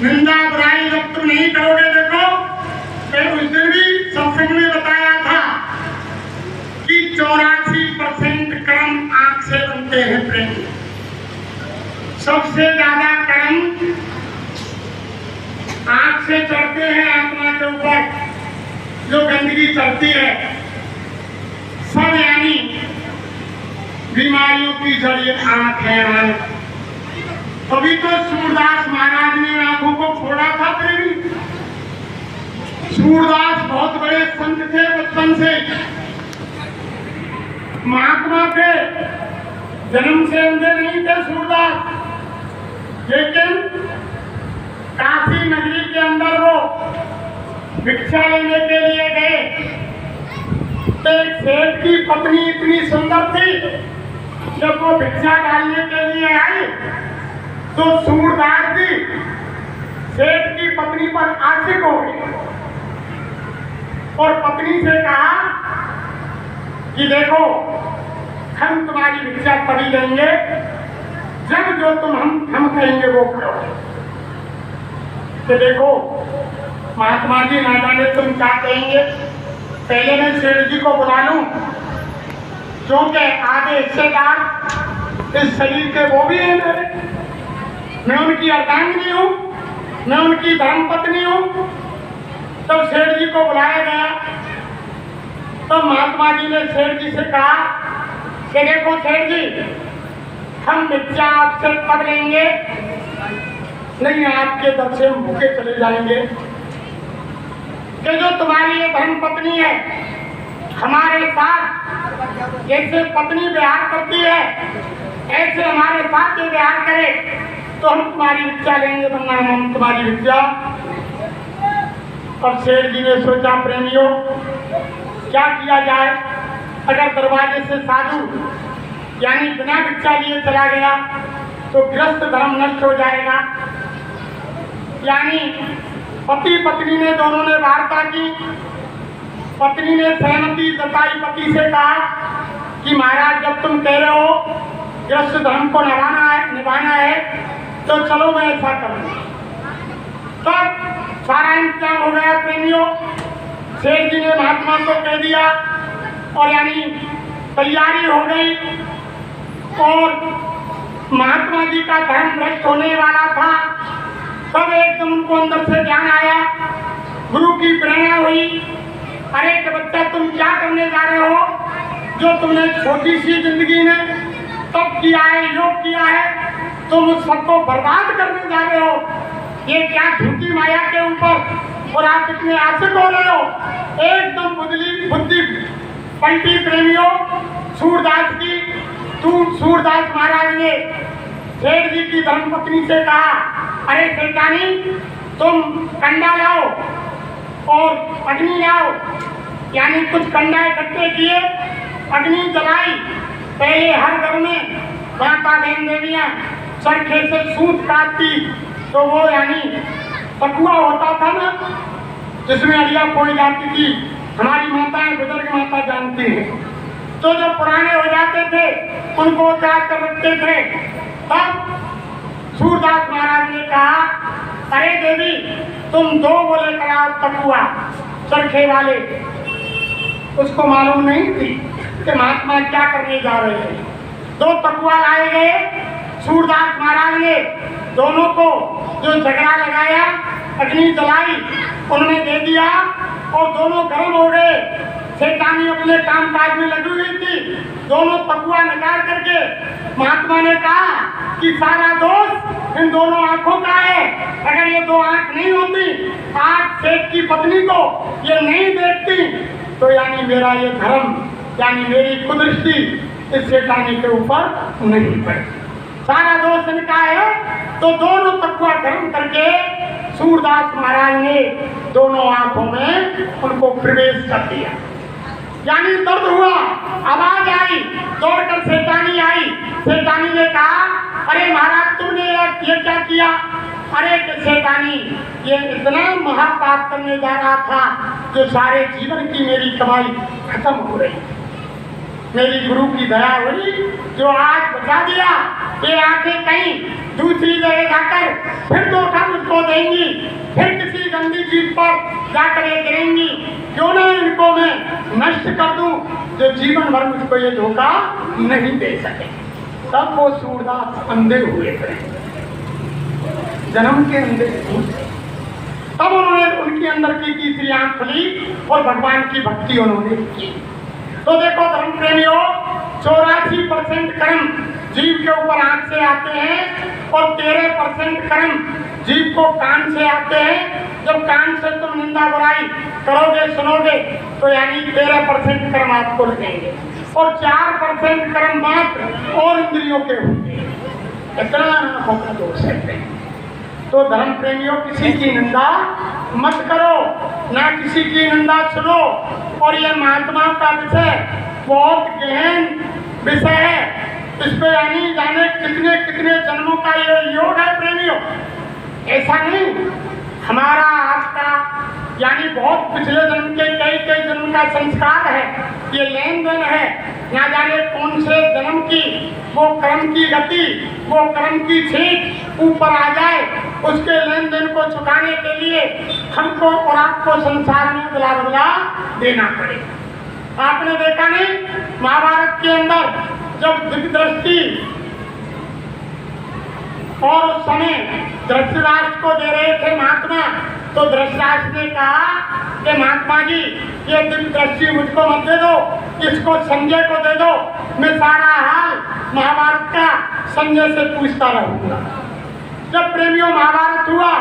निंदा बुराई जब तुम नहीं करोगे, देखो फिर उस दिन भी सत्संग में बताया था कि 84% कर्म आंख से बनते हैं प्रेम। सबसे ज्यादा कर्म आंख से चढ़ते हैं आत्मा के ऊपर, जो गंदगी चढ़ती है सब, यानी बीमारियों की जड़ ये आंख है। अभी तो सूरदास महाराज ने आंखों को फोड़ा था प्रेमी। सूरदास बहुत बड़े संत थे बचपन से, महात्मा के जन्म से अंधे नहीं थे सूरदास, लेकिन काशी नगरी के अंदर वो भिक्षा लेने के लिए गए तो एक सेठ की पत्नी इतनी सुंदर थी, जब वो भिक्षा डालने के लिए आई तो सूरदास जी सेठ की पत्नी पर आशिक हो गए और पत्नी से कहा कि देखो हम तुम्हारी भिक्षा तभी लेंगे जब जो हम कहेंगे वो करो। तो देखो महात्मा जी ना जाने तुम क्या कहेंगे, पहले मैं सेठ जी को बुला लूं, क्योंकि आधे हिस्सेदार इस शरीर के वो भी हैं मेरे, मैं उनकी अर्धांगिनी हूँ, मैं उनकी धर्मपत्नी हूँ। तब सेठ जी को बुलाया गया, तब महात्मा जी ने सेठ जी से कहा कि देखो सेठ जी, हम भिक्षा आपसे तब लेंगे नहीं आपके दर से हम भूखे चले जाएंगे, कि जो तुम्हारी ये धर्मपत्नी है हमारे साथ जैसे पत्नी व्यवहार करती है ऐसे हमारे साथ जो व्यवहार करे तो हम तुम्हारी भिक्षा लेंगे, वरना हम तुम्हारी भिक्षा। अब सेठ जी ने सोचा प्रेमियों क्या किया जाए, अगर दरवाजे से साधु यानी बिना भिक्षा लिए चला गया तो गृहस्थ धर्म नष्ट हो जाएगा। यानी पति पत्नी ने दोनों ने वार्ता की, पत्नी ने सहमति जताई, पति से कहा कि महाराज जब तुम कह रहे हो गृहस्थ धर्म को निभाना है तो चलो मैं ऐसा करूँ। तब सारा इंतजाम हो गया प्रेमियों, सेठ जी ने महात्मा को कह दिया और यानी तैयारी हो गई और महात्मा जी का धर्म भ्रष्ट होने वाला था। तब एकदम उनको अंदर से ज्ञान आया, गुरु की प्रेरणा हुई, अरे कि बच्चा तुम क्या करने जा रहे हो, जो तुमने छोटी सी जिंदगी में तप किया है, योग किया है, तुम उस सबको बर्बाद करने जा रहे हो, ये क्या झूठी माया के ऊपर, और आप इतने आशिक हो रहे हो। एकदम बुद्धि पलटी प्रेमियों सूरदास की। सूरदास महाराज ने सेठ जी की धर्मपत्नी से कहा, अरे सेठानी तुम कंडा लाओ और अग्नि लाओ, यानी कुछ कंडा इकट्ठे किए, अग्नि जलाई। पहले हर घर में माता बहन देवियां चरखे से सूत काटती, तो वो यानी पकुआ होता था ना जिसमें अड़िया पोई जाती थी, हमारी माताएं बुजुर्ग माता जानती हैं। तो जो पुराने हो जाते थे उनको उतार कर रखते थे। तब सूरदास महाराज ने कहा, अरे देवी तुम दो बोले कराओ पकुआ चरखे वाले। उसको मालूम नहीं थी कि महात्मा क्या करने जा रहे हैं। दो पकुआ लाए गए, सूरदास महाराज ने दोनों को जो झगड़ा लगाया, अग्नि जलाई, उन्होंने दे दिया और दोनों गर्म हो गए। सेठानी अपने काम काज में लगी हुई थी, दोनों पकुआ निकाल करके महात्मा ने कहा कि सारा दोष इन दोनों आंखों का है, अगर ये दो आंख नहीं होती, आंख सेठ की पत्नी को ये नहीं देखती, तो यानी मेरा ये धर्म यानी मेरी कुदृष्टि इस सेठानी के ऊपर नहीं पड़ती। सारा दोष इनका है। तो दोनों पकुआ गर्म करके सूरदास महाराज ने दोनों आंखों में उनको प्रवेश कर दिया। यानी दर्द हुआ, आवाज आई, दौड़कर सेठानी आई। सेठानी ने कहा, अरे महाराज तुमने ये क्या किया? अरे सेठानी ये इतना महापाप करने जा रहा था जो सारे जीवन की मेरी कमाई खत्म हो रही। मेरी गुरु की दया हुई जो आज बचा दिया। ये आंखें कहीं दूसरी जगह जाकर फिर धोखा मुझको देंगी। पर जाकर ये गिरेंगी, क्यों ना इनको मैं नष्ट कर दूं जो जीवन भर मुझको ये धोखा नहीं दे सके। तब वो सूरदास अंधे हुए थे, जन्म के अंधे हुए। तब उन्होंने उनके अंदर की तीसरी आंख खुली और भगवान की भक्ति उन्होंने की। तो देखो धर्म प्रेमियों, 84% कर्म जीव के ऊपर आंख से आते हैं और 13% कर्म जीव को कान से आते हैं। जब कान से तुम निंदा बुराई करोगे सुनोगे तो यानी 13% कर्म आपको लगेंगे और 4% कर्म मात्र और इंद्रियों के होंगे। इतना आंखों का दोष है। तो धर्म प्रेमियों, किसी की निंदा मत करो, ना किसी की निंदा सुनो। और ये महात्माओं का विषय बहुत गहन विषय है, इस पे यानी जाने कितने कितने जन्मों का ये योग है प्रेमियों। ऐसा नहीं हमारा आज का यानी बहुत पिछले जन्म के कई कई जन्म का संस्कार है, ये लेन देन है। ना जाने कौन से जन्म की वो कर्म की गति, वो कर्म की छींट ऊपर आ जाए, उसके लेन देन को चुकाने के लिए हमको और आपको संसार में बदला बदला देना पड़े। आपने देखा नहीं, महाभारत के अंदर जब दिग्दृष्टि और उस समय धृतराष्ट्र को दे रहे थे महात्मा, तो धृतराष्ट्र ने कहा कि महात्मा जी ये दिग्दृष्टि मुझको मत दे दो, इसको संजय को दे दो, मैं सारा हाल महाभारत का संजय से पूछता रहूंगा। जब प्रेमियों महाभारत हुआ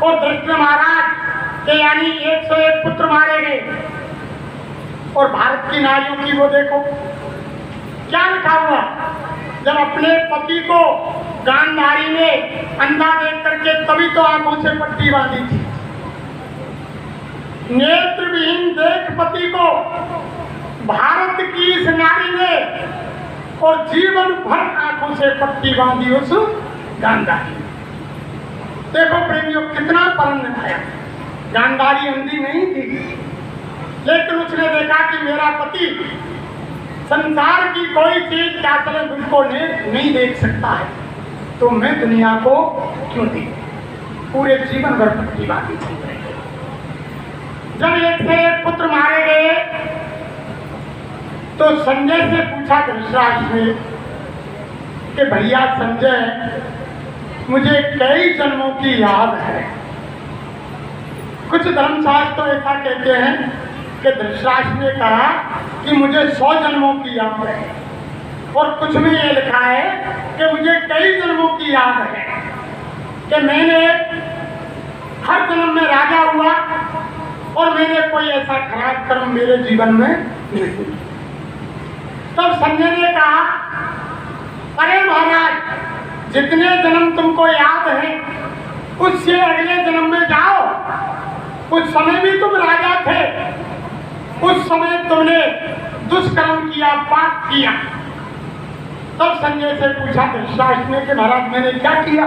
और धृतराष्ट्र महाराज के यानी 101 पुत्र मारे गए और भारत की नारियों की वो देखो क्या लिखा हुआ। जब अपने पति को गांधारी ने अंधा देख करके तभी तो आंखों से पट्टी बांधी थी। नेत्रविहीन देख पति को भारत की इस नारी ने और जीवन भर आंखों से पट्टी बांधी उस गांधारी। देखो प्रेमियों कितना परम निभाया। गांधारी अंधी नहीं थी, लेकिन उसने देखा कि मेरा पति संसार की कोई चीज क्या चले मुझको नहीं देख सकता है, तो मैं दुनिया को क्यों दी। पूरे जीवन भर पट्टी बांधी थी। जब एक से एक पुत्र मारे गए तो संजय से पूछा धृतराष्ट्र ने कि भैया संजय, मुझे कई जन्मों की याद है। कुछ धर्मशास्त्र तो ऐसा कहते हैं कि धृतराष्ट्र ने कहा कि मुझे 100 जन्मों की याद है, और कुछ में ये लिखा है कि मुझे कई जन्मों की याद है कि मैंने हर जन्म में राजा हुआ और मैंने कोई ऐसा खराब कर्म मेरे जीवन में नहीं। तब संजय ने कहा, अरे महाराज, जितने जन्म तुमको याद है उससे अगले जन्म में जाओ। उस समय भी तुम राजा थे, उस समय तुमने दुष्कर्म किया, पाप किया। तब संजय से पूछा धृतराष्ट्र ने कि महाराज मैंने क्या किया।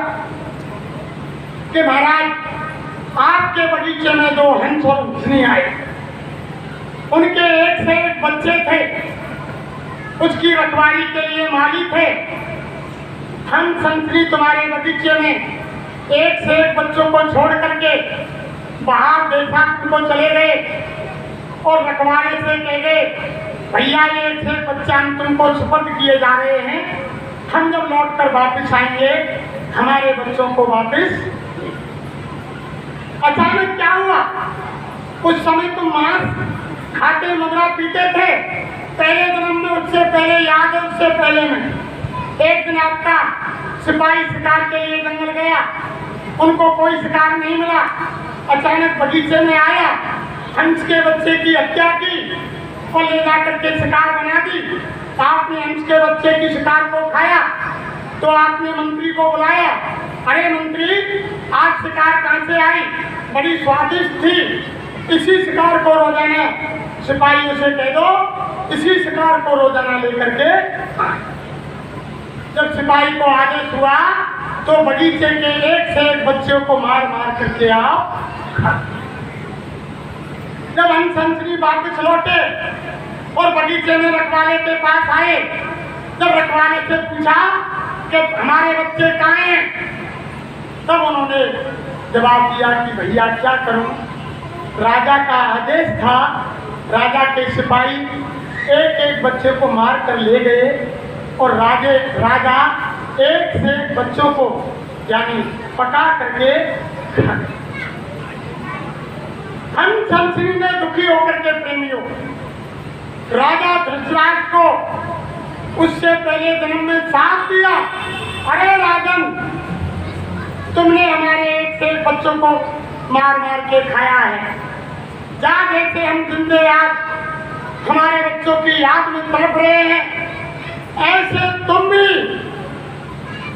कि महाराज आपके बगीचे में 2 हंस और हंसनी आए, उनके एक से एक बच्चे थे, उसकी रखवाली के लिए माली थे। हंस हंसनी तुम्हारे बगीचे में एक से एक बच्चों को छोड़ करके बाहर देशांतर को चले गए और रखवाले से कह गए, भैया ये एक से एक बच्चा हम तुमको सुपुर्द किए जा रहे हैं, हम जब लौट कर वापिस आएंगे हमारे बच्चों को वापिस। अचानक क्या हुआ, उस समय तुम मांस खाते मदरा पीते थे, पहले जन्म में, उससे पहले याद है, उससे पहले में एक दिन आपका सिपाही शिकार के लिए जंगल गया, उनको कोई शिकार नहीं मिला, अचानक बगीचे में आया, हंस के बच्चे की हत्या की और ले जाकर के शिकार बना दी। आपने हंस के बच्चे की शिकार को खाया तो आपने मंत्री को बुलाया, अरे मंत्री आज शिकार कहाँ से आई, बड़ी स्वादिष्ट थी, इसी शिकार को रोजाना सिपाहियों से कह दो, इसी शिकार को रोजाना लेकर के आए। जब सिपाही को आदेश हुआ तो बगीचे के एक से एक बच्चों को मार मार करके आप खा। जब हंस हंसनी वापस लौटे और बगीचे में रखवाले के पास आए, जब रखवाले से पूछा कि हमारे बच्चे कहाँ हैं, तब उन्होंने जवाब दिया कि भैया क्या करूं, राजा का आदेश था, राजा के सिपाही एक एक बच्चे को मार कर ले गए और राजा एक से एक बच्चों को यानी पका करके खा गए। हम संसरी ने दुखी होकर के प्रेमियों राजा धृतराष्ट्र को उससे पहले जन्म में साथ दिया, अरे राजन तुमने हमारे एक से एक बच्चों को मार मार के खाया है, जा जैसे हम जिंदे आज हमारे बच्चों की याद में तड़प रहे हैं, ऐसे तुम भी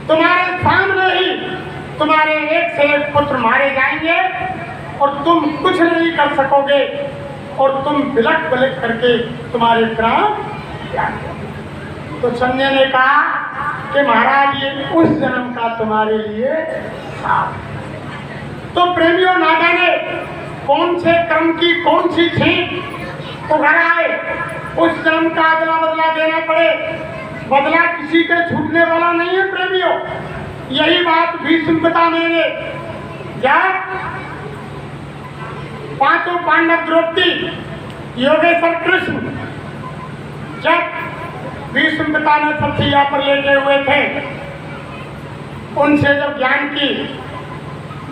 तुम्हारे सामने ही तुम्हारे एक से एक पुत्र मारे जाएंगे और तुम कुछ नहीं कर सकोगे और तुम बिलख बिलख करके तुम्हारे प्राण त्यागोगे। तो संजय ने कहा कि महाराज ये उस जन्म का तुम्हारे लिए साथ। तो प्रेमियों ना जाने कौन से कर्म की कौन सी छींक उभर आए, उस जन्म का अदला बदला देना पड़े। बदला किसी के छूटने वाला नहीं है प्रेमियों। यही बात भीष्म पितामह जब पांचों पांडव द्रौपदी योगेश्वर कृष्ण जब भीष्म पितामह सत्या पर लेटे हुए थे, उनसे जब ज्ञान की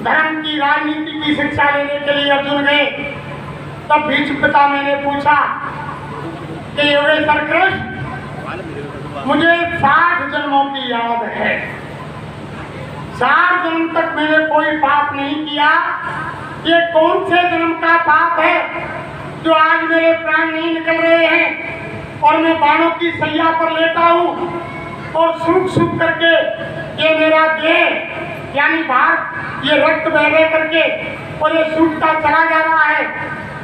धर्म की राजनीति की शिक्षा लेने के लिए अर्जुन गए, तब भीष्म पितामह ने पूछा कि योगेश्वर कृष्ण मुझे 60 जन्मों की याद है, 60 जन्म तक मैंने कोई पाप नहीं किया, ये कौन से जन्म का पाप है जो आज मेरे प्राण नहीं निकल रहे हैं और मैं बाणों की सैया पर लेटा हूँ और सूख सूख करके ये मेरा देह यानी बाहर ये रक्त बह बह करके और ये सूखता चला जा रहा है,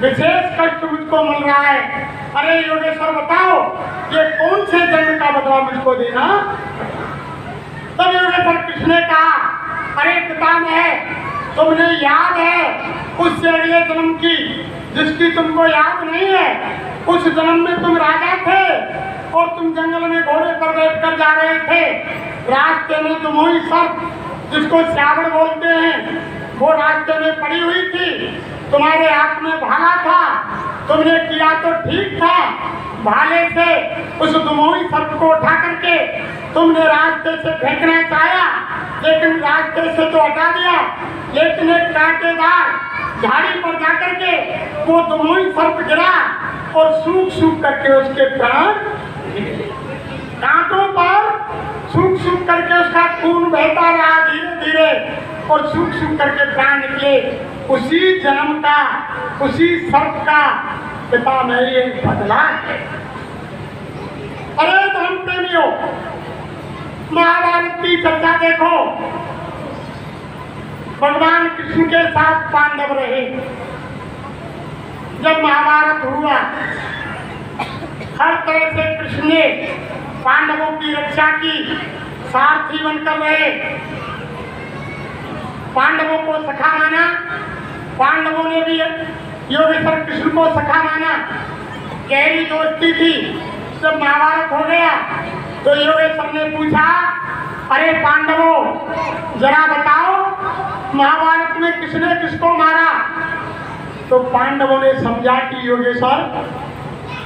विशेष कष्ट मुझको मिल रहा है। अरे योगेश्वर बताओ ये कौन से जन्म का बदला मुझको देना। तब योगेश्वर कृष्ण ने कहा, अरे पितामह तुमने याद है उससे अगले जन्म की जिसकी तुमको याद नहीं है, उस जन्म में तुम राजा थे और तुम जंगल में घोड़े पर बैठ कर जा रहे थे, रास्ते में जमुई सर्प जिसको श्रावण बोलते हैं वो रास्ते में पड़ी हुई थी, तुम्हारे हाथ में भाला था, तुमने किया तो ठीक था, भाले से उस दुमोही सर्प को उठा करके तुमने रास्ते से फेंकना चाहा, लेकिन रास्ते से तो हटा दिया, लेकिन एक कांटेदार झाड़ी पर जाकर के वो दुमोही सर्प गिरा और सूख सूख करके उसके प्राण निकले। कांटों पर सूख सूख करके उसका खून बहता रहा धीरे धीरे और सूख सूख करके प्राण निकले। उसी जन्म का उसी सर्प का पिता मेरे बदला है। अरे धर्म प्रेमियों महाभारत की चर्चा देखो, भगवान कृष्ण के साथ पांडव रहे, जब महाभारत हुआ हर तरह से कृष्ण ने पांडवों की रक्षा की, सारथी बनकर रहे, पांडवों को सखा माना, पांडवों ने भी योगेश्वर कृष्ण को सखा माना, गहरी दोस्ती थी। जब महाभारत हो गया तो योगेश्वर ने पूछा, अरे पांडवों जरा बताओ महाभारत में किसने किसको मारा। तो पांडवों ने समझा कि योगेश्वर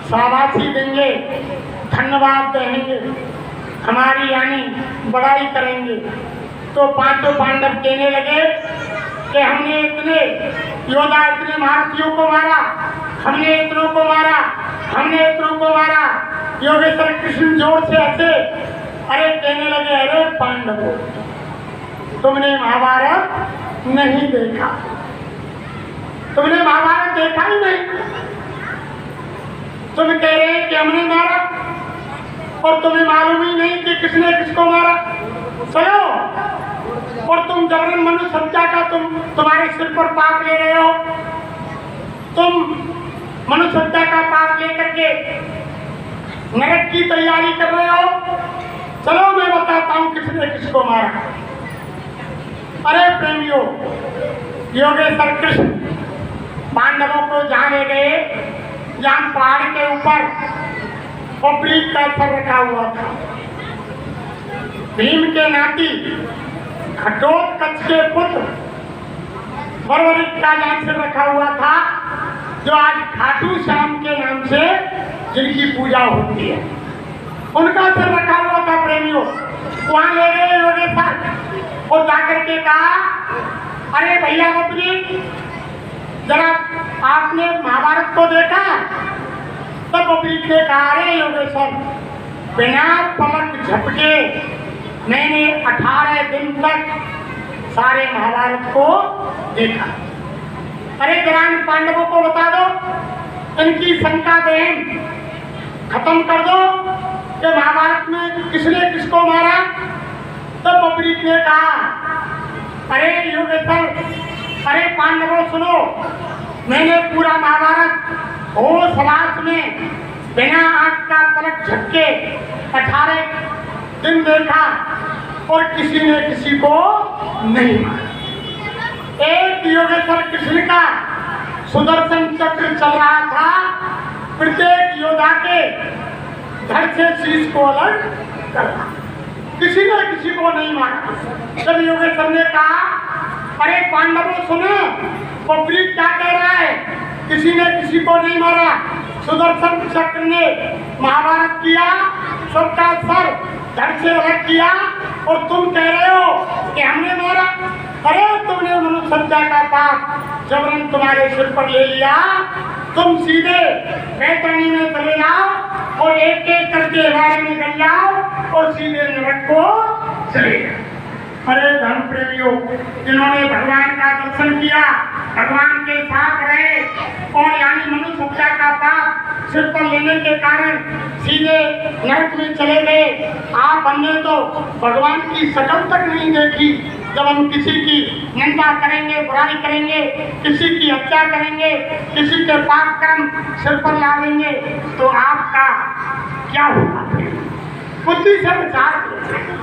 शाबाशी देंगे, धन्यवाद देंगे, हमारी यानी बड़ाई करेंगे। तो पांचों पांडव कहने लगे कि हमने इतने योद्धा इतने महारथियों को मारा, हमने इतनों को मारा, हमने इतनों को मारा। योगेश्वर कृष्ण जोर से हंसे, अरे कहने लगे, अरे पांडवों तुमने महाभारत नहीं देखा, तुमने महाभारत देखा ही नहीं, तुम कह रहे हैं कि हमने मारा और तुम्हें मालूम ही नहीं कि किसने किसको मारा। चलो और तुम जबरन मनुष्य हत्या का तुम्हारे सिर पर पाप ले रहे हो, तुम मनुष्य हत्या का पाप लेकर के नरक की तैयारी कर रहे हो। चलो मैं बताता हूं किसने किसको मारा। अरे प्रेमियों योगेश्वर कृष्ण पांडवों को जहां ले गए, जहां पहाड़ के ऊपर पब्लिक का सर रखा हुआ था, भीम के नाती घटोत्कच के पुत्र बरबरीक का जहाँ सिर रखा हुआ था, जो आज खाटू श्याम के नाम से जिनकी पूजा होती है, उनका सिर रखा हुआ था प्रेमियों। वहां ले गए योगेश्वर और जाकर के कहा, अरे भैया बबरी, जरा आपने महाभारत को देखा? तब बबरी ने कहा, अरे योगेश्वर, बिना पलक झपके मैंने 18 दिन तक सारे महाभारत को देखा। अरे जरा इन पांडवों को बता दो, इनकी शंका बहन खत्म कर दो कि महाभारत में किसने किसको मारा। तब बबरी ने कहा, अरे योगेश्वर, अरे पांडवों सुनो, मैंने पूरा महाभारत होश हवास में बिना आंख का पलक झपके 18 दिन देखा और किसी ने किसी को नहीं मारा। एक योगेश्वर कृष्ण का सुदर्शन चक्र चल रहा था, प्रत्येक योद्धा के धड़ से शीश को अलग कर रहा, किसी ने किसी को नहीं मारा। जब योगेश्वर ने कहा, अरे पांडवों सुनो, बबरी क्या कह रहा है, किसी ने किसी को नहीं मारा, सुदर्शन चक्र ने महाभारत किया, सबका सर धड़ से अलग किया, और तुम कह रहे हो कि हमने मारा। अरे तुमने मनुष्य हत्या का पाप जबरन तुम्हारे सिर पर ले लिया, तुम सीधे बैतरणी में चले जाओ और एक एक करके हमारे में निकल जाओ और सीधे नरक को चले जाओ। अरे धर्म प्रेमियों, जिन्होंने भगवान का दर्शन किया, भगवान के साथ रहे और यानी मनुष्य हत्या का पाप सिर पर लेने के कारण सीधे नरक में चले गए, आप हमने तो भगवान की शकल तक नहीं देखी। जब हम किसी की निंदा करेंगे, बुराई करेंगे, किसी की हत्या करेंगे, किसी के पाप कर्म सिर पर ला लेंगे, तो आपका क्या होगा? बुद्धि से विचार करें।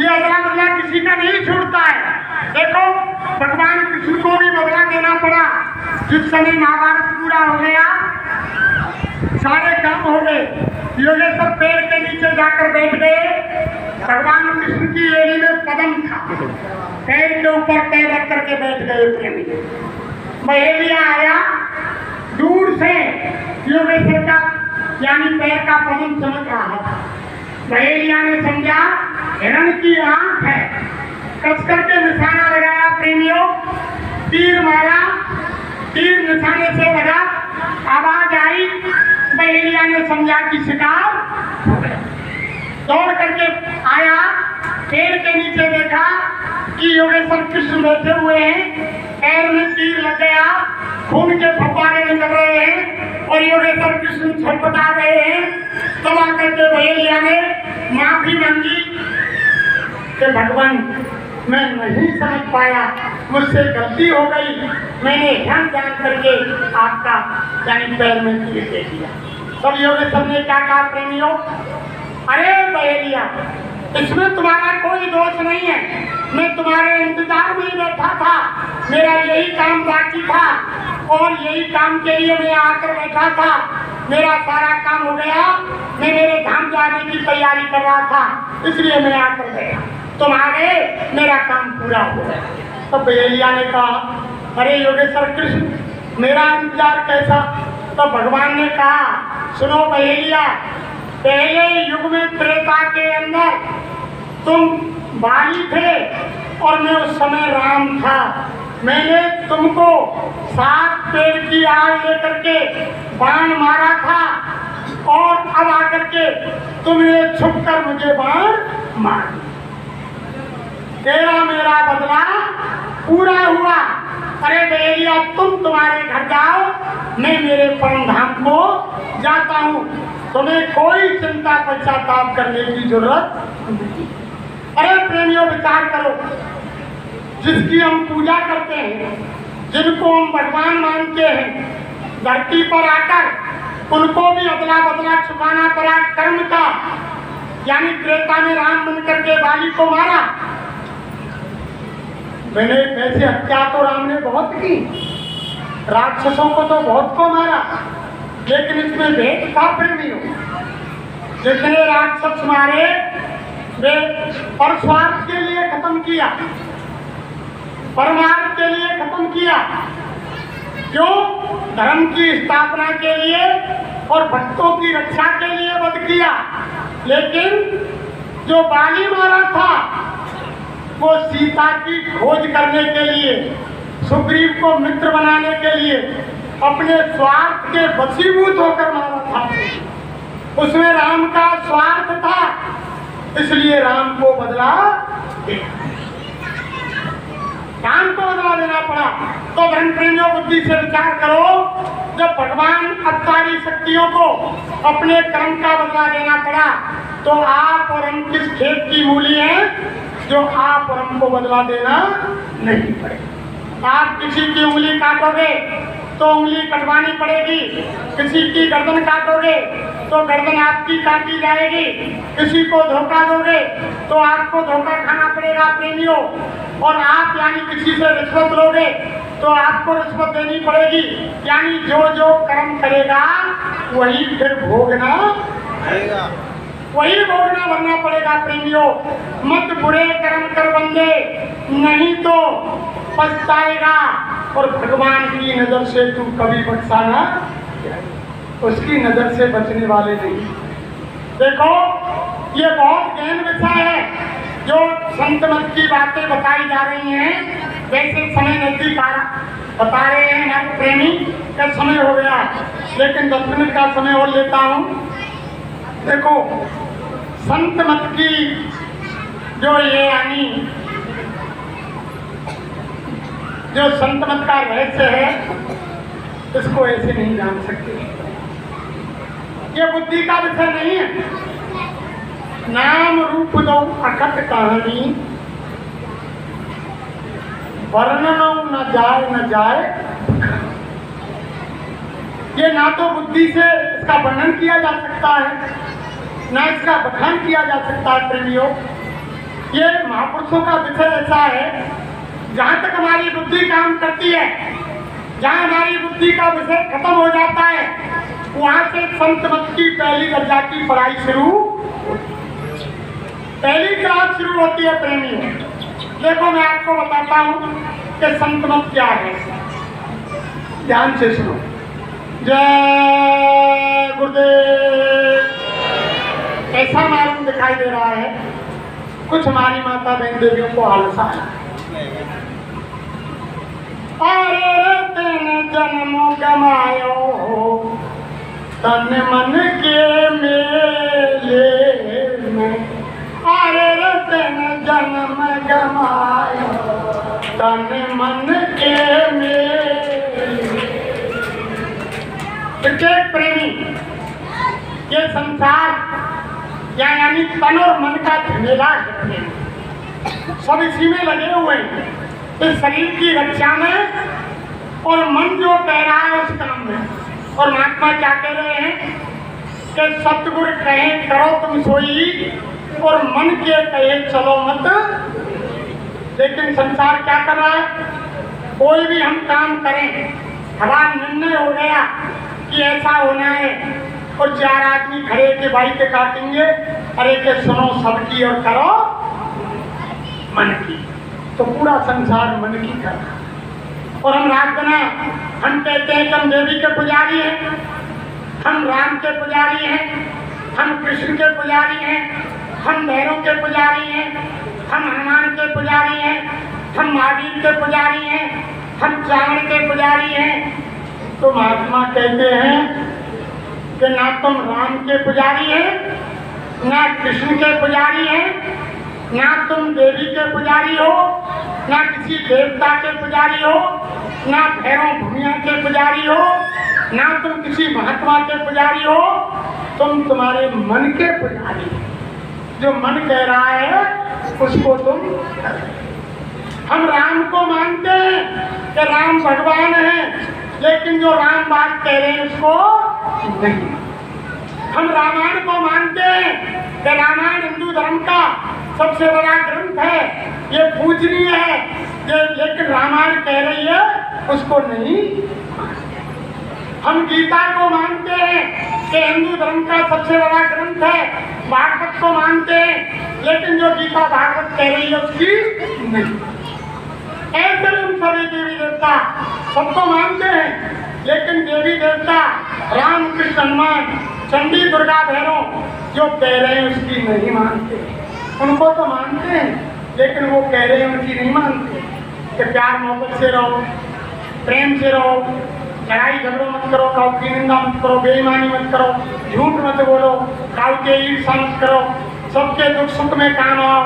ये अदला बदला किसी का नहीं छूटता है। देखो, भगवान कृष्ण को भी बदला देना पड़ा। जिस समय महाभारत पूरा हो गया, सारे काम हो गए, योगेश्वर पेड़ के नीचे जाकर बैठ गए। भगवान कृष्ण की एड़ी में पदम था, पैर के ऊपर पैर रख करके बैठ गए प्रेमी। महेलिया आया, दूर से योगेश्वर का यानी पैर का पदम चमक रहा था। महेलिया ने समझा हिरण की आंख है, कस करके निशाना लगाया प्रेमियों, तीर मारा, तीर निशाने से लगा, आवाज आई, महेलिया ने समझा कि शिकार हो गया। दौड़ करके आया, पेड़ के नीचे देखा कि योगेश्वर कृष्ण बैठे हुए हैं, पैर में तीर लग गया, खून के फव्वारे निकल रहे हैं और योगेश्वर कृष्ण छटपटा रहे हैं। तब आकर के महेलिया ने माफी मांगी कि भगवान, मैं नहीं समझ पाया, मुझसे गलती हो गई, मैंने ध्यान जान करके आपका यानी पैर में तीर दे दिया। तब योगेश्वर ने क्या कहा प्रेमियों, अरे महेलिया, इसमें तुम्हारा कोई दोष नहीं है, मैं तुम्हारे इंतजार में ही बैठा था, मेरा यही काम बाकी था और यही काम के लिए मैं आकर बैठा था, मेरा सारा काम हो गया, मैं मेरे धाम जाने की तैयारी कर रहा था, इसलिए मैं आकर गया, तुम आ गए, मेरा काम पूरा हो गया। तो महेलिया ने कहा, अरे योगेश्वर कृष्ण, मेरा इंतजार कैसा? तो भगवान ने कहा, सुनो महेलिया, पहले युग में त्रेता के अंदर तुम बाली थे और मैं उस समय राम था, मैंने तुमको 7 पेड़ की आग लेकर के बाण मारा था और अब आकर के तुमने छुपकर मुझे बाण मार दिया, तेरा मेरा बदला पूरा हुआ। अरे महेलिया, तुम तुम्हारे घर जाओ, मैं मेरे परम धाम को जाता हूँ, तुम्हें कोई चिंता पश्चाताप करने की जरूरत नहीं। अरे प्रेमियों, विचार करो, जिसकी हम पूजा करते हैं, जिनको हम भगवान मानते हैं, धरती पर आकर उनको भी अदला बदला चुकाना पड़ा कर्म का, यानी त्रेता में राम बन करके बाली को मारा। मैंने वैसे हत्या तो राम ने बहुत की, राक्षसों को तो बहुत को मारा, लेकिन इसमें भेद था प्रेमियों, जितने राक्षस मारे वे परस्वार्थ के लिए खत्म किया, परमार्थ के लिए खत्म किया। क्यों? धर्म की स्थापना के लिए और भक्तों की रक्षा के लिए वध किया। लेकिन जो बाली मारा था वो सीता की खोज करने के लिए, सुग्रीव को मित्र बनाने के लिए, अपने स्वार्थ के वशीभूत होकर मारा था। उसमें राम का स्वार्थ था, इसलिए राम को बदला देना पड़ा। तो धर्म प्रेमियों, बुद्धि से विचार करो, जब भगवान अवतारी शक्तियों को अपने कर्म का बदला देना पड़ा, तो आप और हम किस खेत की मूली हैं जो आप और हमको बदला देना नहीं पड़ेगा। आप किसी की उंगली काटोगे तो उंगली कटवानी पड़ेगी, किसी की गर्दन काटोगे तो गर्दन आपकी काटी जाएगी, किसी को धोखा दोगे तो आपको धोखा खाना पड़ेगा प्रेमियों। और आप यानी किसी से रिश्वत लोगे तो आपको रिश्वत देनी पड़ेगी। यानी जो जो कर्म करेगा वही फिर भोगना पड़ेगा, वही भोगना भरना पड़ेगा प्रेमियों। मत बुरे कर्म कर बंदे, नहीं तो पछताएगा। और भगवान की नजर से तू कभी बख्शा ना, उसकी नजर से बचने वाले नहीं। देखो, ये बहुत गहन विषय है जो संत मत की बातें बताई जा रही हैं। वैसे समय नजदीक आ रहा, बता रहे हैं हमारे प्रेमी का समय हो गया, लेकिन 10 मिनट का समय और लेता हूँ। देखो, संत मत की जो ये यानी जो संत मत का रहस्य है, इसको ऐसे नहीं जान सकते। ये बुद्धि का विषय नहीं है। नाम रूप दो अखट कहानी, वर्णन न जाए। ये ना तो बुद्धि से इसका वर्णन किया जा सकता है, ना इसका बखान किया जा सकता है प्रेमियों। ये महापुरुषों का विषय ऐसा है, जहाँ तक हमारी बुद्धि काम करती है, जहाँ हमारी बुद्धि का विषय खत्म हो जाता है, वहाँ से संत मत की पहली दर्जा की पढ़ाई पहली क्लास शुरू होती है प्रेमियों। देखो, मैं आपको बताता हूँ कि संत मत क्या है, ध्यान से सुनो। जय गुरुदेव। ऐसा मालूम दिखाई दे रहा है कुछ हमारी माता बहन देवियों को आलसा है। अरे तेने जन्म गमायो तन मन के मेले में, अरे तेने जन्म गमायो तन मन के मेले। प्रत्येक प्रेमी, ये संसार यानी तन और मन का झमेला है, सब इसी में लगे हुए हैं, इस शरीर की रक्षा में, और मन जो कह रहा है उस काम में। और महात्मा क्या कह रहे हैं कि सतगुरु कहे करो तुम सोई, और मन के कहे चलो मत। लेकिन संसार क्या कर रहा है, कोई भी हम काम करें, हमारा निर्णय हो गया कि ऐसा होना है, और 4 आदमी खड़े के भाई के काटेंगे, अरे के सुनो सबकी और करो मन की, तो पूरा संसार मन की कर रहा। और हम रात बना, हम कहते हैं कि हम देवी के पुजारी हैं, हम राम के पुजारी हैं, हम कृष्ण के पुजारी हैं, हम भैरव के पुजारी हैं, हम हनुमान के पुजारी हैं, हम महावीर के पुजारी हैं, हम चावड़ के पुजारी हैं। तो महात्मा कहते हैं कि ना तुम राम के पुजारी हैं, ना कृष्ण के पुजारी हैं, ना तुम देवी के पुजारी हो, ना किसी देवता के पुजारी हो, ना भैरव भूमिया के पुजारी हो, ना तुम किसी महात्मा के पुजारी हो, तुम तुम्हारे मन के पुजारी हो। जो मन कह रहा है उसको तुम। हम राम को मानते हैं कि राम भगवान है, लेकिन जो राम बात कह रहे हैं उसको नहीं। हम रामायण को मानते हैं कि रामायण हिंदू धर्म का सबसे बड़ा ग्रंथ है, ये पूजनीय है, लेकिन रामायण कह रही है उसको नहीं। हम गीता को मानते हैं कि हिंदू धर्म का सबसे बड़ा ग्रंथ है, भागवत को मानते हैं, लेकिन जो गीता भागवत कह रही है उसकी नहीं। ऐसे हम सभी देवी देवता देवता सबको मानते हैं, लेकिन देवी देवता राम कृष्ण हनुमान चंडी दुर्गा भैरव जो कह रहे हैं उसकी नहीं मानते। उनको तो मानते हैं लेकिन वो कह रहे हैं उनकी नहीं मानते कि प्यार मोहब्बत से रहो, प्रेम से रहो, लड़ाई झगड़ों मत करो, काऊ की निंदा मत करो, बेईमानी मत करो, झूठ मत बोलो, काऊ के ईर्ष्या मत करो, सबके दुख सुख में काम आओ।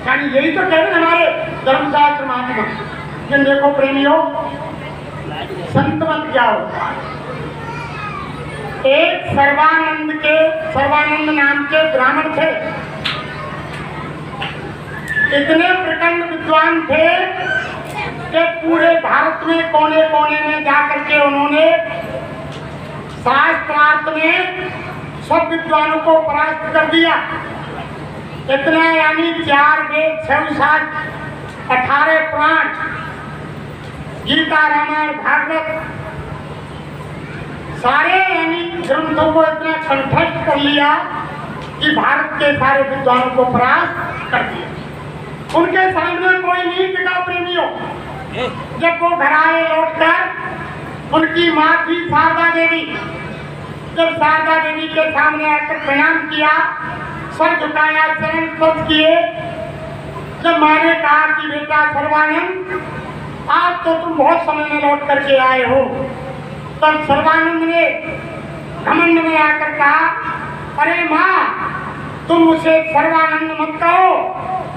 यानी यही तो कह रहे हैं हमारे धर्मशास्त्र महात्मा। लेकिन देखो प्रेमियों, संत मत क्या होता है। एक सर्वानंद नाम के ब्राह्मण थे, इतने प्रचंड विद्वान थे कि पूरे भारत में कोने कोने में जाकर के उन्होंने शास्त्रार्थ में सब विद्वानों को परास्त कर दिया। इतना यानी 4 वेद 6 शास्त्र 18 पुराण, गीता रामायण भागवत सारे यानी ग्रंथों को इतना कंठस्थ कर लिया कि भारत के सारे विद्वानों को परास्त कर दिया। उनके सामने कोई नहीं टिका प्रेमियों। जब वो घर आए लौटकर, उनकी माँ थी शारदा देवी, जब शारदा देवी के सामने आकर प्रणाम किया, सर झुकाया, चरण स्पर्श किए, जब माँ ने कहा कि बेटा सर्वानंद आज तो तुम बहुत समय में लौट करके आए हो, तब सर्वानंद ने घमंड में आकर कहा, अरे माँ तुम उसे सर्वानंद मत कहो,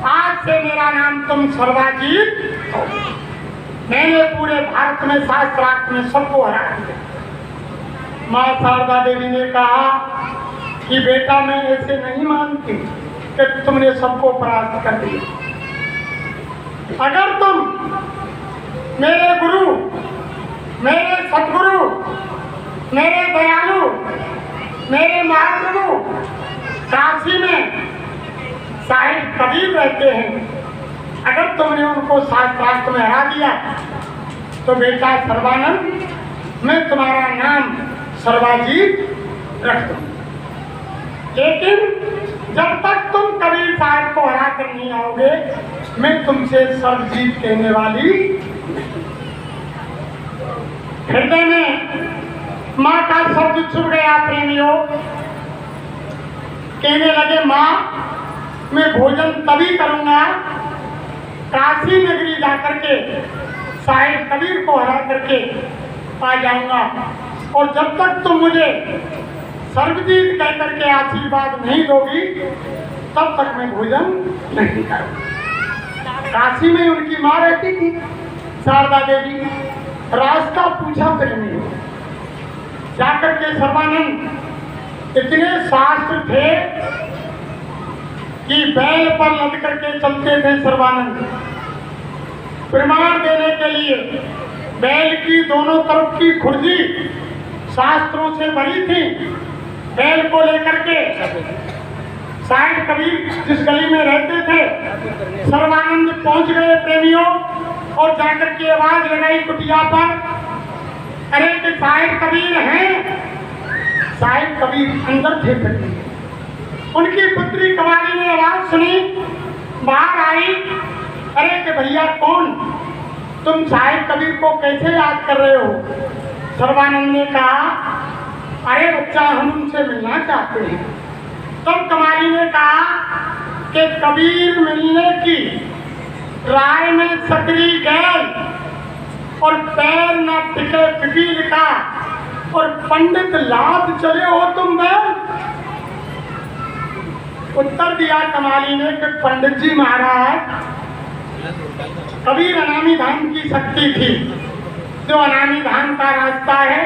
आज से मेरा नाम तुम सर्वाजीत हो। मैंने पूरे भारत में शास्त्रार्थ में सबको हरा दिया। माँ शारदा देवी ने कहा कि बेटा मैं ऐसे नहीं मानती कि तुमने सबको परास्त कर दिया। अगर तुम मेरे गुरु, मेरे सदगुरु, मेरे दयालु, मेरे महाप्रभु काशी में साहिब कबीर रहते हैं, अगर तुमने उनको शास्त्रार्थ में हरा दिया तो बेटा सर्वानंद मैं तुम्हारा नाम सर्वाजीत रख दूं। लेकिन जब तक तुम कबीर साहब को हरा कर नहीं आओगे मैं तुमसे सर्वजीत कहने वाली। हृदय में माँ का शब्द छुप गया प्रेमियों। कहने लगे माँ मैं भोजन तभी करूंगा काशी नगरी जाकर के साहिब कबीर को हरा करके आ जाऊंगा, और जब तक तुम मुझे सर्वजीत कह करके आशीर्वाद नहीं दोगी तब तक मैं भोजन नहीं करूंगा। काशी में उनकी माँ रहती थी शारदा देवी। रास्ता पूछा प्रेमी, जाकर के सर्वानंद इतने शास्त्र थे कि बैल पर लद करके चलते थे सर्वानंद। प्रमाण देने के लिए बैल की दोनों तरफ की खुर्जी शास्त्रों से भरी थी। बैल को लेकर के साहिब कबीर जिस गली में रहते थे सर्वानंद पहुंच गए प्रेमियों, और जाकर के आवाज लगाई कुटिया पर, अरे कि साहिब कबीर हैं। साहिब कबीर अंदर थे फिर। उनकी पुत्री कवाली ने आवाज सुनी, बाहर आई, अरे कि भैया कौन, तुम साहिब कबीर को कैसे याद कर रहे हो। सर्वानंद ने कहा, अरे बच्चा हम उनसे मिलना चाहते हैं। तब कवाली ने कहा कि कबीर मिलने की राय में सकरी गैल और पैर न टिके पिपील का, और पंडित लाद चले हो तुम बैल। उत्तर दिया कमाली ने कि पंडित जी महाराज कबीर अनामी धाम की शक्ति थी। जो अनामी धाम का रास्ता है,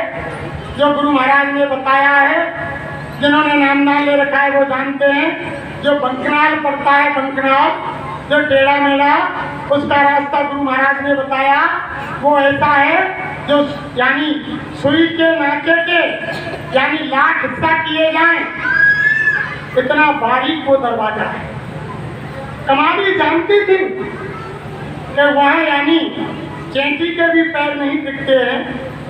जो गुरु महाराज ने बताया है, जिन्होंने नामदान ले रखा है वो जानते हैं। जो बंकनाल पड़ता है, बंकनाल जो टेढ़ा मेढ़ा उसका रास्ता गुरु महाराज ने बताया, वो ऐसा है जो यानी सुई के नाके के यानी लाख हिस्सा किए जाएं, इतना बारीक वो दरवाजा है। कमाली जानती थी कि वहाँ यानी चेंटी के भी पैर नहीं दिखते हैं,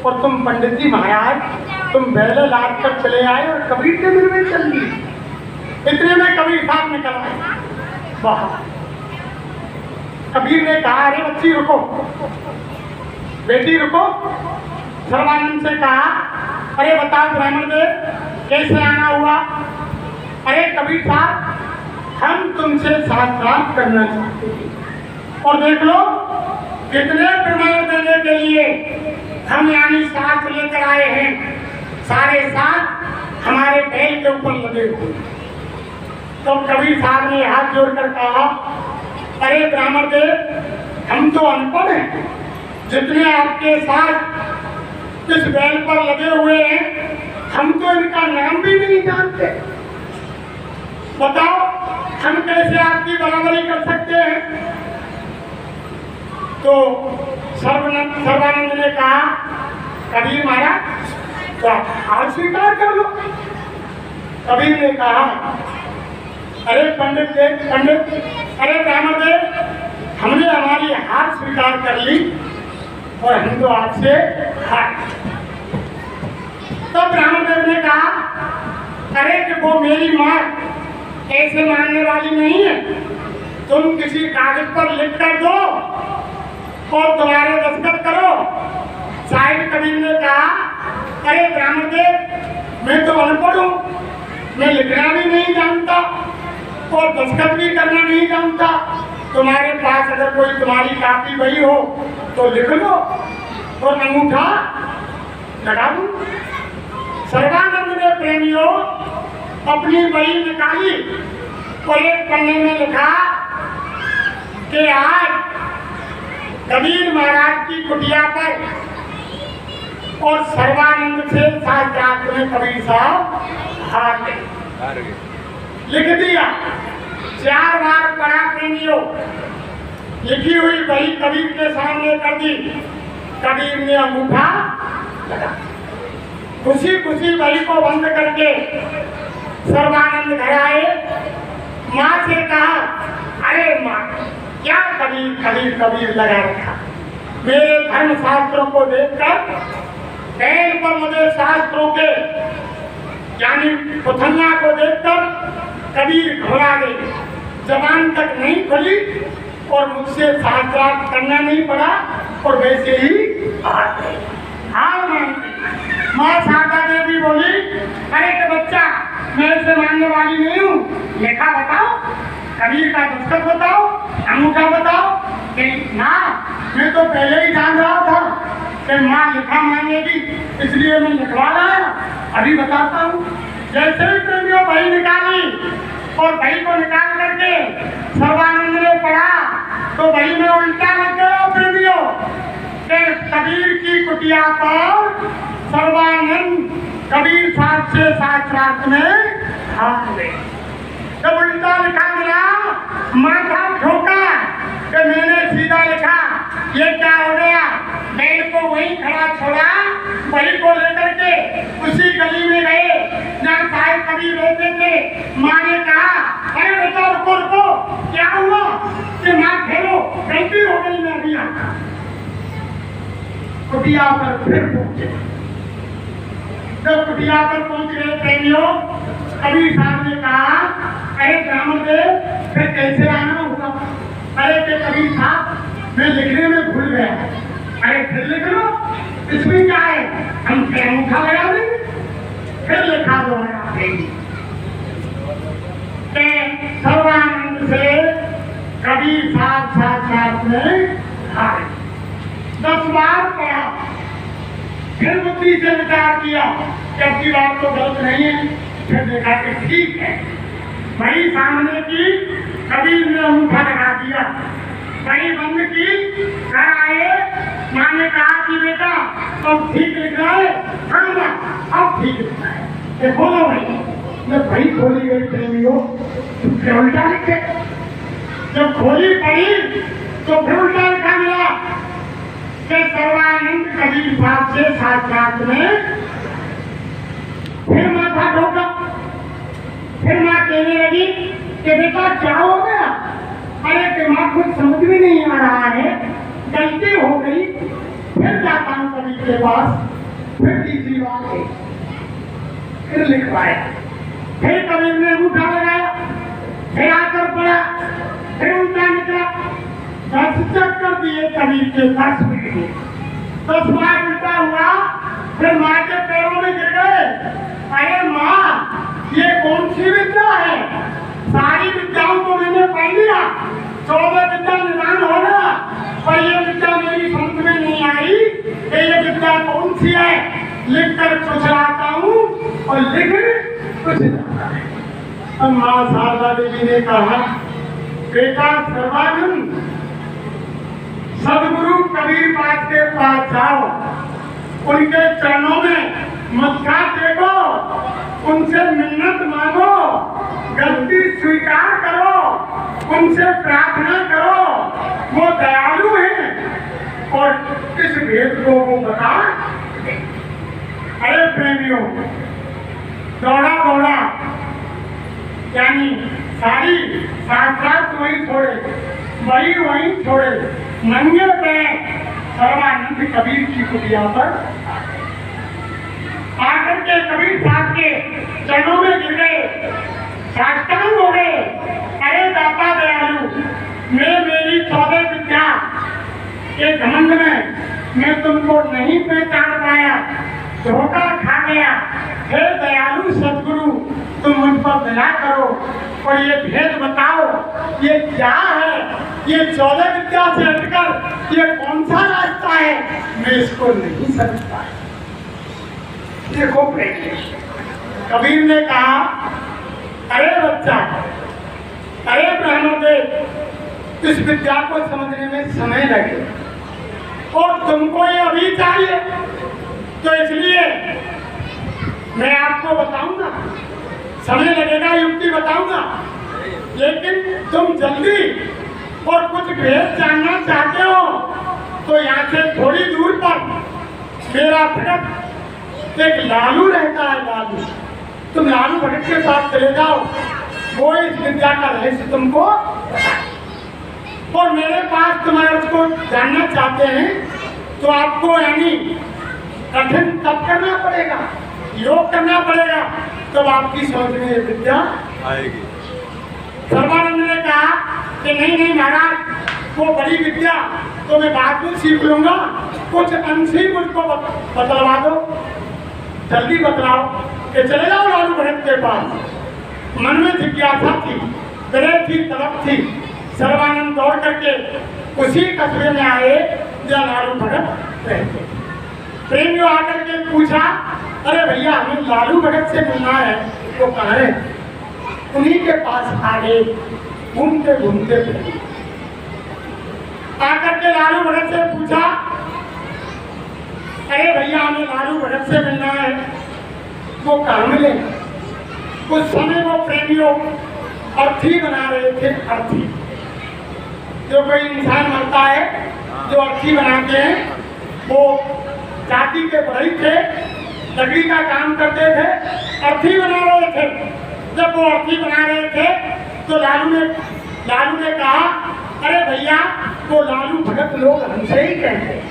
और तुम पंडित जी महाराज तुम बैले लाद कर चले आए और कबीर के दिल में चल दी। इतने में कबीर साहब निकल आए बाहर। कबीर ने कहा, अरे बच्ची रुको, बेटी रुको। सर्वानंद से कहा, अरे बताओ ब्राह्मण देव कैसे आना हुआ? अरे कबीर साहब, हम तुमसे साक्षात करना चाहते हैं और देख लो कितने प्रमाण देने के लिए हम यानी साथ लेकर आए हैं, सारे साथ हमारे बैल के ऊपर लगे हुए। तो कबीर साहब ने हाथ जोड़कर कहा, अरे ब्राह्मण देव, हम तो अनपढ़ हैं, जितने आपके साथ इस बैल पर लगे हुए हैं हम तो इनका नाम भी नहीं जानते। बताओ हम कैसे आपकी बराबरी कर सकते हैं? तो सर्वानंद ने कहा, कबीर महाराज तो आप हार स्वीकार कर लो। कबीर ने कहा, अरे पंडित अरे ब्राह्मण देव, हमने हमारी हार स्वीकार कर ली और हम तो आपसे हार। तो ब्राह्मण देव ने कहा, अरे कि वो मेरी माँ ऐसे मानने वाली नहीं है, तुम किसी कागज पर लिख कर दो और तुम्हारे दस्तखत करो। साहिब कबीर ने कहा, अरे ब्राह्मण देव, मैं तो अनपढ़ हूँ, मैं लिखना भी नहीं जानता और दस्तखत भी करना नहीं जानता। तुम्हारे पास अगर कोई तुम्हारी कापी बही हो तो लिख लो और अंगूठा लगा दो। सर्वानंद ने प्रेमियों अपनी बही निकाली और एक पन्ने में लिखा कि आज कबीर महाराज की कुटिया पर और सर्वानंद से साक्षात में कबीर साहब हार गए। लिख दिया, 4 बार पढ़ा प्रेमियों। लिखी हुई बही कबीर के सामने कर दी। कबीर ने अंगूठा लगा। खुशी खुशी बही को बंद करके सर्वानंद घर आए। माँ से कहा, अरे माँ, क्या कबीर कबीर कबीर लगा रखा? मेरे धर्म शास्त्रों को देखकर बैल पर मुझे शास्त्रों के यानी पुथन्ना को देखकर कबीर घबरा गई, जबान तक नहीं खुली और मुझसे साक्षात करना नहीं पड़ा और वैसे ही हार गई। माँ शारदा देवी बोली, अरे तो बच्चा, मैं इसे मानने वाली नहीं हूँ, लिखा बताओ, कबीर का दस्तखत बताओ, अंगूठा बताओ। ना, मैं तो पहले ही जान रहा था कि माँ लिखा मांगेगी, इसलिए मैं लिखवा रहा। अभी बताता हूँ। जैसे ही प्रेमियों बही निकाली और बही को निकाल करके सर्वानंद ने पढ़ा तो बही में उल्टा लग गया प्रेमियों। कबीर की कुटिया पर सर्वानंद कबीर साहब से साक्षात में हार गए। जब उल्टा लिखा मिला, माथा ठोका कि मैंने सीधा लिखा, ये क्या हो गया? बैल को वहीं खड़ा छोड़ा, बही को लेकर के उसी गली में गए जहाँ साहिब कबीर रहते थे। माँ ने कहा, अरे बेटा रुको रुको, क्या हुआ? कि माँ खेलो, गलती हो गई, मैं अभी आता। कुटिया पर फिर पहुंचे। जब कुटिया पर पहुंच गए प्रेमियों, कबीर साहब ने कहा, अरे ब्राह्मण देव, फिर कैसे आना हुआ? अरे के कबीर साहब, मैं लिखने में भूल गया। अरे फिर लिख लो, इसमें क्या है, हम फिर अंगूठा लगा देंगे, फिर लिखा दो। सर्वानंद से कबीर साहब साक्षात में हारे। 10 बार पढ़ा, फिर बुद्धि से विचार किया कि अब की बात तो गलत नहीं है। फिर देखा कि ठीक है। वही सामने की कबीर ने अंगूठा लगा दिया, वही बंद की। घर आए, माँ ने कहा कि बेटा अब ठीक लिख रहा है? हाँ, अब ठीक लिख रहा है। ये खोलो भाई। जब भाई खोली गई प्रेमियों, फिर उल्टा लिखे। जब खोली पड़ी तो फिर उल्टा लिखा मिला कि सर्वानंद कबीर साहब से साक्षात में। फिर माथा ठोका। फिर माँ कहने लगी कि बेटा क्या हो गया? अरे दिमाग कुछ समझ में नहीं आ रहा है, गलती हो गई। फिर जाता हूँ कबीर के पास, फिर तीसरी बार गई, फिर लिखवाया। फिर कबीर ने अंगूठा लगाया, फिर आकर पड़ा, फिर उल्टा निकला। 10 चक्कर दिए कबीर के 10 मिनट में। 10 बार उल्टा हुआ, फिर माँ के पैरों में गिर गए। अरे माँ, ये कौन सी विद्या है? सारी विद्याओं को मैंने पढ़ लिया, 14 विद्या निदान हो गया, पर ये विद्या मेरी समझ में नहीं आई कि ये विद्या कौन सी है। लिख कर कुछ लाता हूँ और लिख कुछ लाता है। अब माँ शारदा देवी ने कहा, बेटा सर्वानंद, सदगुरु कबीर पास के पास जाओ, उनके चरणों में मत्था टेको, उनसे मिन्नत मांगो, गलती स्वीकार करो, उनसे प्रार्थना करो, वो दयालु हैं और इस भेद को वो बता। अरे प्रेमियों, दौड़ा दौड़ा यानी सारी शास्त्रार्थ वही छोड़े, वही छोड़े, नंगे पैर सर्वानंद कबीर की कुटिया पर आकर के कबीर साहब के चरणों में गिर गए, साष्टांग हो गए। अरे दाता दयालु, मैं मेरी 14 विद्या के घमंड में मैं तुमको नहीं पहचान पाया, धोखा खा गया। हे दयालु सदगुरु, तुम मुझ पर दया करो और ये भेद बताओ, ये क्या है? ये 14 विद्या से हटकर ये कौन सा रास्ता है? मैं इसको नहीं समझता। देखो प्रेम, कबीर ने कहा, अरे बच्चा, अरे ब्राह्मण देव, इस विद्या को समझने में समय लगे और तुमको ये अभी चाहिए, तो इसलिए मैं आपको बताऊंगा, समय लगेगा, युक्ति बताऊंगा, लेकिन तुम जल्दी और कुछ भेद जानना चाहते हो तो यहाँ से थोड़ी दूर पर मेरा भगत एक लालू रहता है। लालू, तुम लालू भगत के साथ चले जाओ, वो इस विद्या का रहस्य तुमको और मेरे पास तुम्हारे उसको जानना चाहते हैं तो आपको यानी कठिन तप करना पड़ेगा, योग करना पड़ेगा, तब आपकी समझ में ये विद्या आएगी। सर्वानंद ने कहा कि नहीं महाराज, वो बड़ी विद्या तो मैं बाद में सीख लूंगा, कुछ अंश ही मुझको बतलवा दो, जल्दी बतलाओ। कि चले जाओ लालू भगत के पास। मन में जिज्ञासा थी, विरह थी, तलब थी। सर्वानंद दौड़ करके उसी कस्बे में आए जहाँ लालू भगत रहते। प्रेमियों आकर के पूछा, अरे भैया हमें लालू भगत से मिलना है, वो कहाँ है? उन्हीं के पास आ गए, घूमते घूमते आकर के लालू भगत से पूछा, अरे भैया हमें लालू भगत से मिलना है, वो कहाँ मिले? उस समय वो प्रेमियों अर्थी बना रहे थे। अर्थी, जो कोई इंसान मरता है, जो अर्थी बनाते हैं, वो जाति के बड़े थे, लकड़ी का काम करते थे, अर्थी बना रहे थे। जब वो अर्थी बना रहे थे तो लालू ने कहा, अरे भैया वो लालू भगत लोग हमसे ही कहते हैं,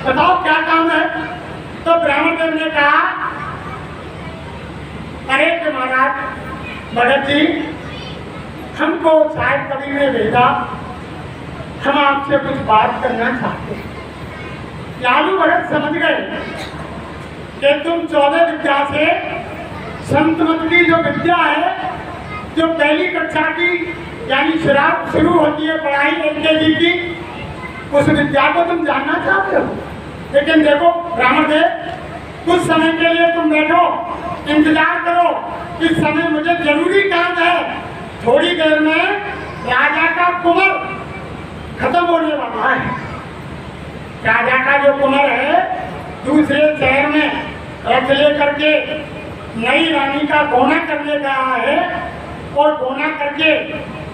बताओ क्या काम है? तो ब्राह्मण देव ने कहा, अरे कि महाराज भगत जी, हमको शायद कबीर ने भेजा, हम आपसे कुछ बात करना चाहते हैं। लालू भगत समझ गए कि तुम 14 विद्या से संत मत की जो विद्या है, जो पहली कक्षा की यानी शुरू होती है पढ़ाई LKG की, उस विद्या को तुम जानना चाहते हो। लेकिन देखो ब्राह्मण देव, कुछ समय के लिए तुम बैठो, इंतजार करो, इस समय मुझे जरूरी काम है। थोड़ी देर में राजा का कुंवर खत्म होने वाला है। राजा का जो कुंवर है दूसरे शहर में रथ लेकर के नई रानी का गोना करने गया है, और गोना करके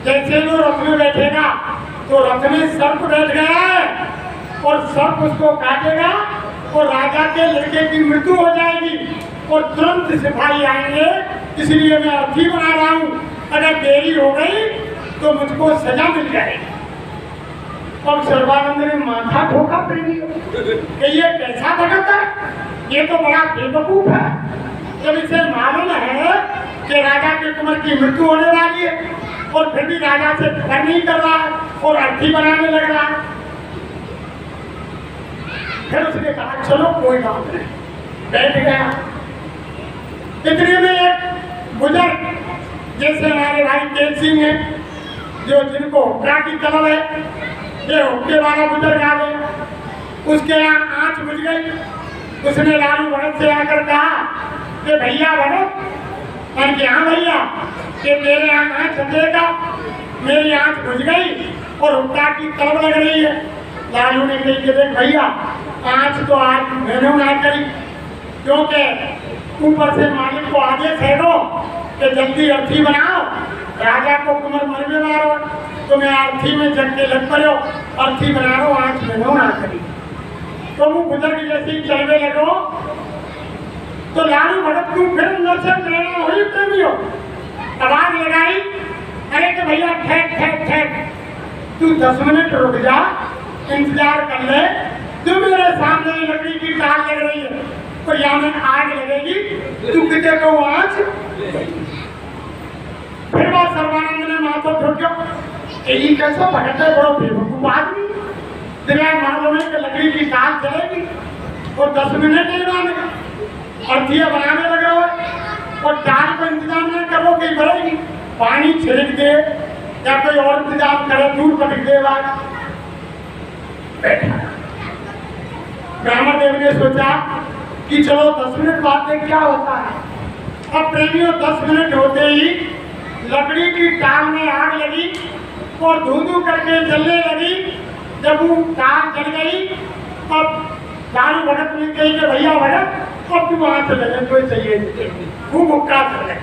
जैसे वो रथ में बैठेगा तो रथ में सर्प बैठ गया है और सर्प उसको काटेगा और राजा के लड़के की मृत्यु हो जाएगी और तुरंत सिपाही आएंगे। इसलिए मैं अर्थी बना रहा हूँ, अगर देरी हो गई तो मुझको सजा मिल जाएगी। और सर्वानंद ने माथा ठोका कि ये कैसा भगत है, ये तो बड़ा बेवकूफ है। जब इसे मालूम है कि राजा के कुंवर की मृत्यु होने वाली है और फिर भी राजा से प्यार नहीं कर रहा और अर्थी बनाने लग रहा। फिर उसने कहा चलो कोई बात नहीं, बैठ गया। इतने में एक बुजुर्ग जैसे हमारे भाई तेज सिंह है, जो जिनको हुक्का की तलब है, ये हुक्के वाला बुजुर्ग आ गया। उसके यहाँ आंच बुझ गई। उसने लालू भगत से आकर कहा कि भैया भगत, और कि हाँ भैया, कि तेरे यहाँ आंच देगा, मेरी आंच बुझ गई और हुक्का की तलब लग रही है। लालू ने कही कि देख भैया, आंच तो आज मैंने ना करी, क्योंकि ऊपर से मालिक को आदेश है दो कि जल्दी अर्थी बनाओ, राजा को कुमर मरवे मारो, तुम्हें अर्थी में जग के लग पड़ो, अर्थी बना लो, आंच मैंने ना करी। तो वो बुजुर्ग जैसे ही चलने लगो तो लालू भगत को फिर अंदर से प्रेरणा हुई, प्रेमियों आवाज लगाई, अरे कि भैया ठहर ठहर ठहर, तू 10 मिनट रुक जा, इंतजार कर ले, तू मेरे सामने लकड़ी की टाल लग रही है और यहाँ में आग लगेगी, तू कितने को आंच। फिर बात सर्वानंद ने माथो ठोक्यो, यही कैसा भगत है, बड़ो बेवकूफ आदमी, दिमाग मालूम है कि लकड़ी की टाल चलेगी और 10 मिनट नहीं माने, अर्थिया बनाने लग रहा है और टाल को इंतजाम नहीं करो कि बढ़ेगी, पानी छिड़क दे या कोई और इंतजाम करे, दूर पटक दे। बात बैठा ब्राह्मण देव ने सोचा कि चलो 10 मिनट बाद में क्या होता है। अब प्रेमियों 10 मिनट होते ही लकड़ी की टाल में आग लगी और धू धू करके जलने लगी। जब वो टाल जल गई तब लालू भगत ने कही कि भैया भगत, अब तू वहां से लगे, कोई चाहिए वो मुक्का चले।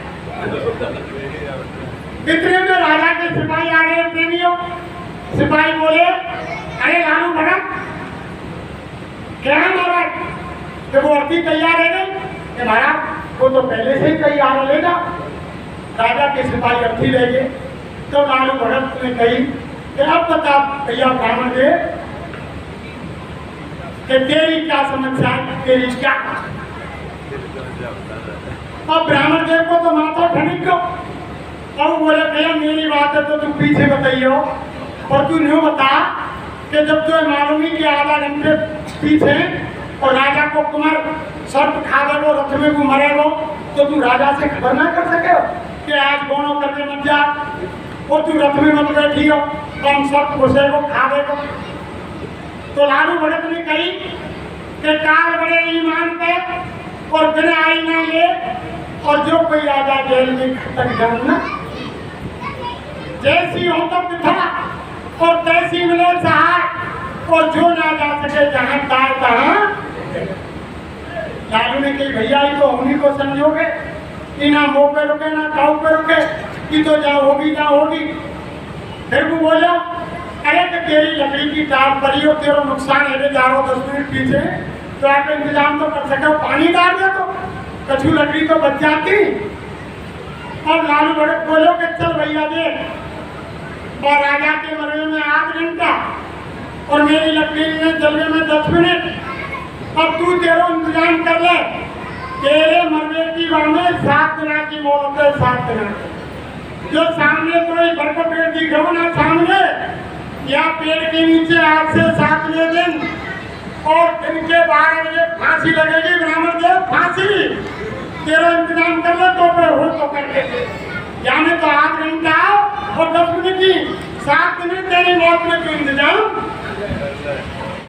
इतने में राजा के सिपाही आ गए। प्रेमियों सिपाही बोले, अरे लालू भगत क्या है महाराज, जब वो अर्थी तैयार है गई, महाराज वो तो पहले से ही तैयार है, ले जा। राजा के सिपाही अर्थी ले गए। तो लालू भगत ने कही कि अब बता भैया ब्राह्मण दे कि तेरी क्या समस्या है, तेरी क्या। अब ब्राह्मण देव को तो माथा ठनिक गयो। अब बोले भैया मेरी बात है तो तू पीछे बताइयो, और तू न्यू बता कि जब तो मालूम ही कि आधा घंटे पीछे और राजा को कुमार सर्प खा देगो, रथ में को मरेगो, तो तू राजा से खबर ना कर सके कि आज गोनो करके मत जा, और तू रथ में मत बैठी हो, कम सर्प घुसेगो खा देगो। तो लालू भगत ने कही कि काल बड़े ईमान पे और बिना आई ना ले, और जो कोई राजा जेल में तक जाना, जैसी हो तो पिता और तैसी मिले सहाय, और जो ना जा सके जहां तार तहां। लालू ने कही भैया ये तो उन्हीं को समझोगे कि ना मुंह पे रुके ना काऊ पे रुके, कि तो जा होगी। फिर वो बोला, अरे तो तेरी लकड़ी की टाल पड़ी हो, तेरा नुकसान है, जा रहा 10 मिनट पीछे, तो आप इंतजाम तो कर सके, पानी डाल दे तो कछु लकड़ी तो बच जाती। अब लालू भगत बोलो कि चल भैया देख, और राजा के मरवे में 8 घंटा और मेरी लकड़ी में जलवे में 10 मिनट। अब तू तेरा इंतजाम कर ले, तेरे मरवे की बार में 7 दिन की मोहलत है, 7 दिन। जो सामने कोई बरको पेड़ की गो ना सामने, या पेड़ के नीचे आज से 7वें दिन और दिन के 12 बजे फांसी लगेगी। ब्राह्मण देव फांसी तेरा इंतजाम कर ले, तो पे हो तो कर ले, यानी तो 8 घंटा और 10 मिनट की 7 दिन तेरी मौत में तो इंतजाम।